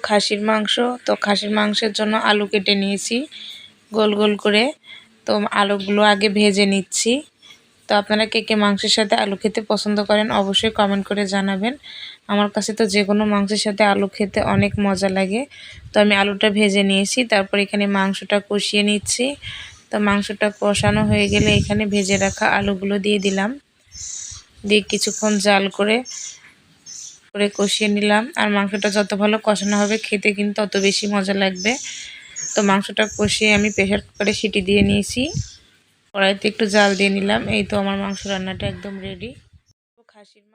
খাসির মাংস। তো খাসির মাংসের জন্য আলু কেটে নিয়েছি গোল গোল করে। তো আলুগুলো আগে ভেজে নিচ্ছি। তো আপনারা কে কে মাংসের সাথে আলু খেতে পছন্দ করেন অবশ্যই কমেন্ট করে জানাবেন। আমার কাছে তো যে কোনো মাংসের সাথে আলু খেতে অনেক মজা লাগে। তো আমি আলুটা ভেজে নিয়েছি, তারপর এখানে মাংসটা কষিয়ে নিচ্ছি। তো মাংসটা কষানো হয়ে গেলে এখানে ভেজে রাখা আলুগুলো দিয়ে দিলাম, দিয়ে কিছুক্ষণ জাল করে কষিয়ে নিলাম। আর মাংসটা যত ভালো কষানো হবে খেতে কিন্তু তত বেশি মজা লাগবে। তো মাংসটা কষিয়ে আমি প্রেসার কুকারে সিটি দিয়ে নিয়েছি, কড়াইতে একটু জাল দিয়ে নিলাম। এই তো আমার মাংস রান্নাটা একদম রেডি। খাসির